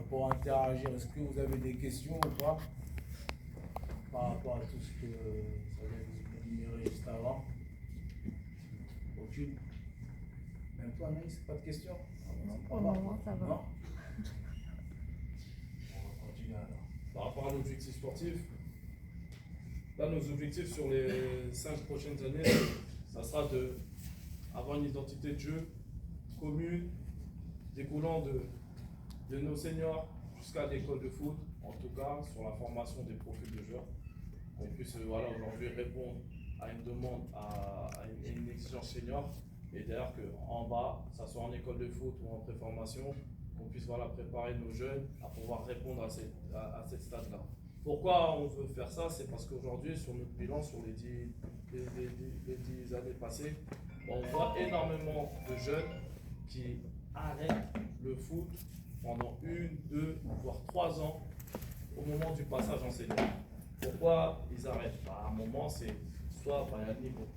pour interagir. Est-ce que vous avez des questions ou pas par rapport à tout ce que ça vient de vous énumérer juste avant? Aucune? Même toi, Anaïs, pas de questions? Non, pour le moment, ça va. Non? On va continuer alors. Par rapport à l'objectif sportif, là, nos objectifs sur les 5 prochaines années, ça sera d'avoir une identité de jeu commune, découlant de nos seniors jusqu'à l'école de foot, en tout cas sur la formation des profils de joueurs, qu'on puisse aujourd'hui répondre à une demande, à une exigence senior, et d'ailleurs qu'en bas, que ce soit en école de foot ou en préformation, qu'on puisse préparer nos jeunes à pouvoir répondre à cette stade-là. Pourquoi on veut faire ça? C'est parce qu'aujourd'hui, sur notre bilan, sur les 10 années passées, on voit énormément de jeunes qui arrêtent le foot pendant 1, 2, voire 3 ans au moment du passage en senior. Pourquoi ils arrêtent? À un moment, c'est soit il y a le niveau.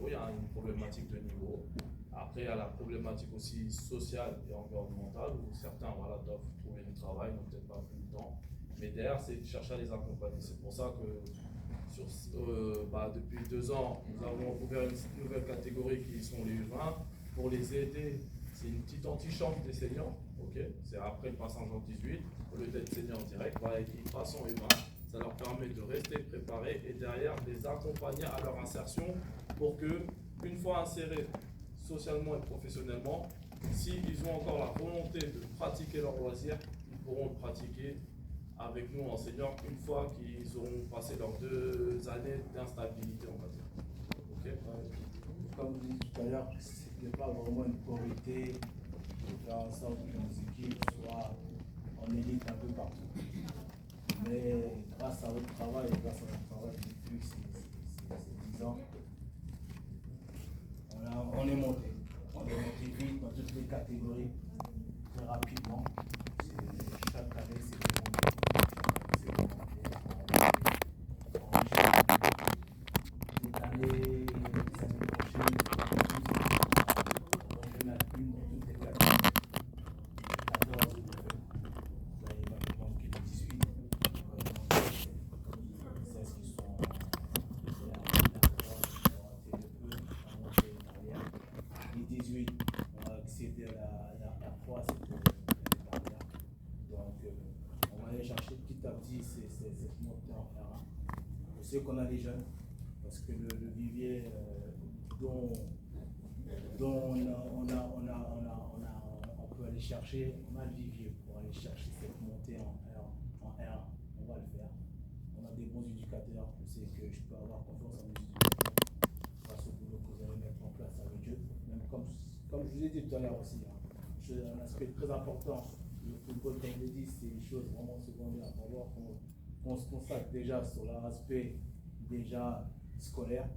Il y a une problématique de niveau. Après, il y a la problématique aussi sociale et environnementale où certains doivent trouver du travail, n'ont peut-être pas plus de temps. Mais derrière, c'est de chercher à les accompagner. C'est pour ça que depuis 2 ans, nous avons ouvert une nouvelle catégorie qui sont les U20 pour les aider. C'est une petite antichambre des seniors. C'est après le passage en 18, au lieu d'être senior direct, ils passent en U20. Ça leur permet de rester préparés et derrière les accompagner à leur insertion pour que, une fois insérés socialement et professionnellement, s'ils ont encore la volonté de pratiquer leur loisir, ils pourront le pratiquer avec nous en senior une fois qu'ils auront passé leurs 2 années d'instabilité, on va dire. Comme vous dites tout à l'heure, ce n'est pas vraiment une priorité de faire en sorte que nos équipes soient en élite un peu partout. Mais grâce à votre travail, depuis ces 10 ans, on est monté. On est monté vite dans toutes les catégories, très rapidement. Chaque année, c'est monté. Cette année, la semaine prochaine, on va mettre une dans toutes les catégories. 14, il va nous manquer les 18. Les 18, on va accéder à la R3, c'était l'année dernière. Donc, on va aller chercher petit à petit cette montée en R1. Je sais qu'on a des jeunes, parce que le vivier dont on peut aller chercher, on a le vivier pour aller chercher cette montée en R1. On va le faire. On a des bons éducateurs, je sais que je peux avoir confiance en mes éducateurs grâce au boulot que vous allez mettre en place avec eux. Même comme je vous ai dit tout à l'heure aussi, un aspect très important, le football, comme je l'ai dit, c'est une chose vraiment secondaire. D'abord, qu'on se consacre déjà sur l'aspect déjà scolaire,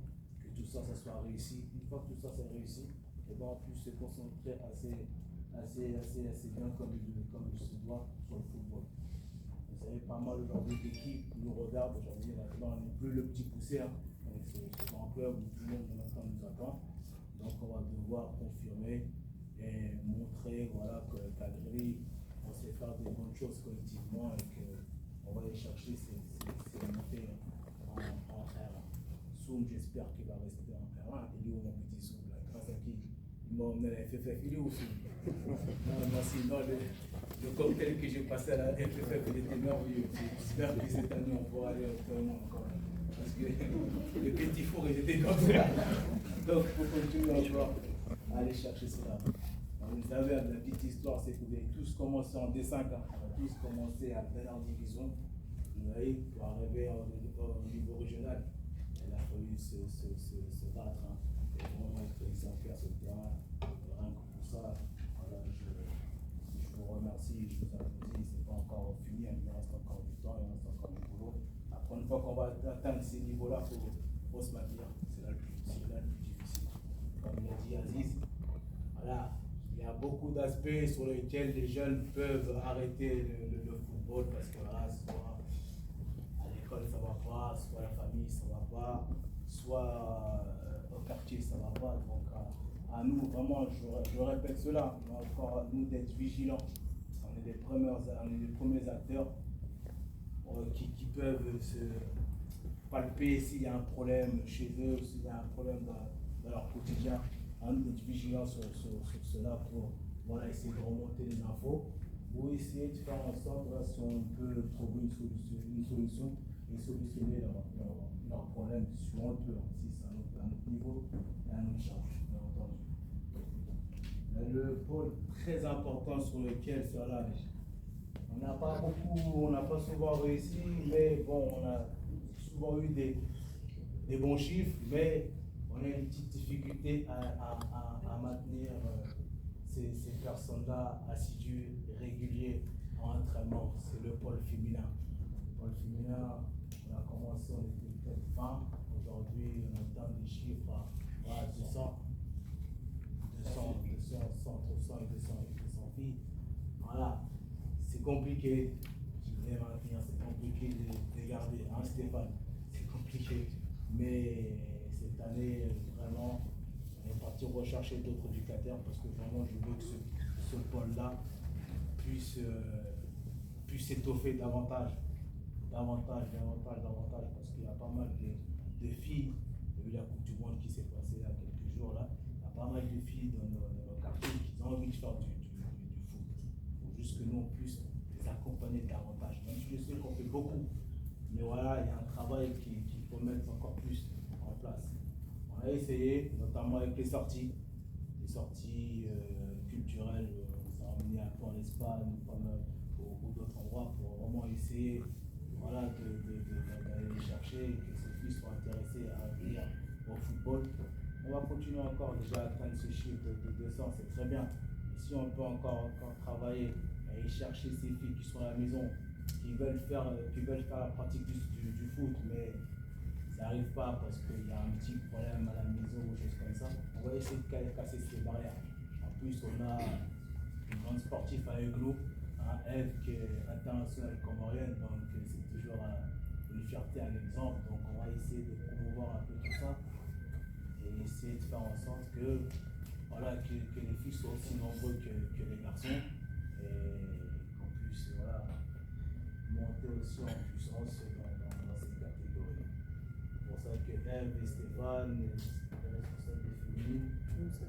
que tout ça soit réussi. Une fois que tout ça c'est réussi, et ben on puisse se concentrer assez bien comme il se doit sur le football. Vous savez, pas mal aujourd'hui d'équipes nous regardent aujourd'hui. Maintenant, on n'est plus le petit poussé, c'est un club où tout le monde maintenant nous attend. Donc, on va devoir confirmer et montrer qu'à Gris, on sait faire des bonnes choses collectivement et qu'on va aller chercher ces montées en R1. Soum, j'espère qu'il va rester en R1. Il est où mon petit Soum là? Grâce à qui il m'a emmené à la FFF. Il est où Soum? Non, sinon, le cocktail que j'ai passé à la FFF, il était merveilleux. J'espère que cette année, on pourra aller au tournoi encore. Parce que le petit four, il était comme ça. Donc, il faut continuer encore à aller chercher cela. Vous savez, la petite histoire, c'est que vous avez tous commencé en D5, on a tous commencé à la dernière division. Vous voyez, pour arriver au niveau régional, il a fallu se battre. Et vraiment être exemplaire sur le terrain. Rien que pour ça, je vous remercie, je vous applaudis. Ce n'est pas encore fini, il reste encore du temps, il reste encore du boulot. Après, une fois qu'on va atteindre ces niveaux-là, il faut se maintenir. C'est là le plus difficile. Comme l'a dit Aziz, voilà. Il y a beaucoup d'aspects sur lesquels les jeunes peuvent arrêter le football parce que soit à l'école ça ne va pas, soit la famille ça ne va pas, soit au quartier ça ne va pas. Donc à nous, vraiment, je répète cela, encore à nous d'être vigilants. On on est les premiers acteurs qui peuvent se palper s'il y a un problème chez eux, s'il y a un problème dans leur quotidien, en être vigilant sur cela pour voilà, essayer de remonter les infos ou essayer de faire en sorte voilà, si on peut trouver une solution et solutionner leurs problèmes si on le peut, si c'est à notre niveau et à notre charge, bien entendu. Le pôle très important sur lequel voilà, on n'a pas souvent réussi, mais bon, on a souvent eu des bons chiffres, mais on a une petite difficulté à maintenir ces personnes-là assidus, réguliers en entraînement. C'est le pôle féminin. Le pôle féminin, on a commencé, on était peut-être 20. Aujourd'hui, on atteint des chiffres à 200 entre 100 et 200 filles. Voilà, c'est compliqué. Je vais maintenir, c'est compliqué de garder, hein, Stéphane? C'est compliqué. Mais cette année, vraiment, on est parti rechercher d'autres éducateurs parce que vraiment, je veux que ce pôle-là puisse s'étoffer davantage. Davantage, parce qu'il y a pas mal de filles. Il y a eu la Coupe du Monde qui s'est passée il y a quelques jours là. Il y a pas mal de filles dans nos quartiers qui ont envie de faire du foot. Il faut juste que nous, on puisse les accompagner davantage. Même si je sais qu'on fait beaucoup, mais voilà, il y a un travail qu'il faut mettre encore plus en place. On a essayé, notamment avec les sorties culturelles, on s'est emmené un peu en Espagne ou d'autres endroits pour vraiment essayer voilà, d'aller les chercher et que ces filles soient intéressées à venir au football. On va continuer encore déjà à atteindre ce chiffre de 200, c'est très bien. Et si on peut encore travailler et aller chercher ces filles qui sont à la maison, qui veulent faire la pratique du foot, mais ça n'arrive pas parce qu'il y a un petit problème à la maison ou choses comme ça, on va essayer de casser ces barrières. En plus, on a une grande sportive avec nous, Eve, qui est internationale comorienne, donc c'est toujours une fierté, un exemple. Donc on va essayer de promouvoir un peu tout ça et essayer de faire en sorte que, voilà, que les filles soient aussi nombreux que les garçons et qu'on puisse voilà, monter aussi en puissance dans cette catégorie. C'est pour ça que Eve et Stéphane, les responsables des féminines, Moussa,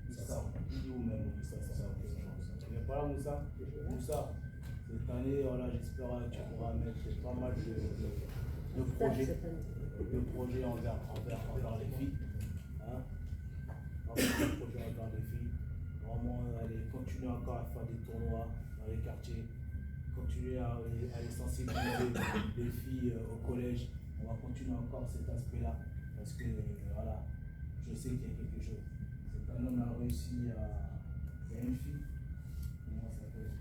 il dit où même Moussa, tu n'es pas là Moussa? Moussa, cette année, voilà, j'espère que tu pourras mettre pas mal de projets envers les filles. Hein? Envers les filles. Vraiment, aller continuer encore à faire des tournois dans les quartiers, continuer à les sensibiliser les filles au collège. On va continuer encore cet aspect-là parce que voilà, je sais qu'il y a quelque chose. Cette année, on a réussi à. Il y a une fille, comment ça s'appelle?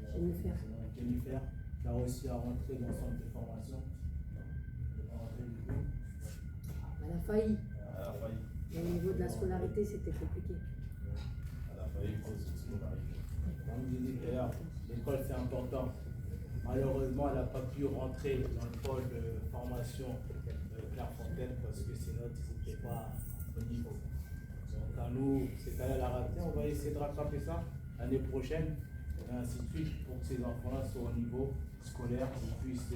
Jennifer, qui a réussi à rentrer dans le centre de formation. Elle n'est pas rentrée du coup. Elle a failli. Elle a failli. Mais au niveau de la scolarité, c'était compliqué. Elle a failli cause de scolarité. Comme je disais tout à l'heure, l'école c'est important. Malheureusement, elle n'a pas pu rentrer dans le pôle de formation Clairefontaine parce que ses notes n'étaient pas au niveau. Donc à nous, cette année elle a raté, on va essayer de rattraper ça l'année prochaine et ainsi de suite pour que ces enfants-là soient au niveau scolaire, qu'ils puissent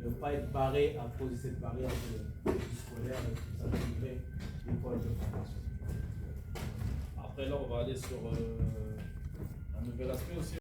ne pas être barrés à cause de cette barrière du scolaire et tout ça, intégrer l'école de formation. Après là, on va aller sur un nouvel aspect aussi.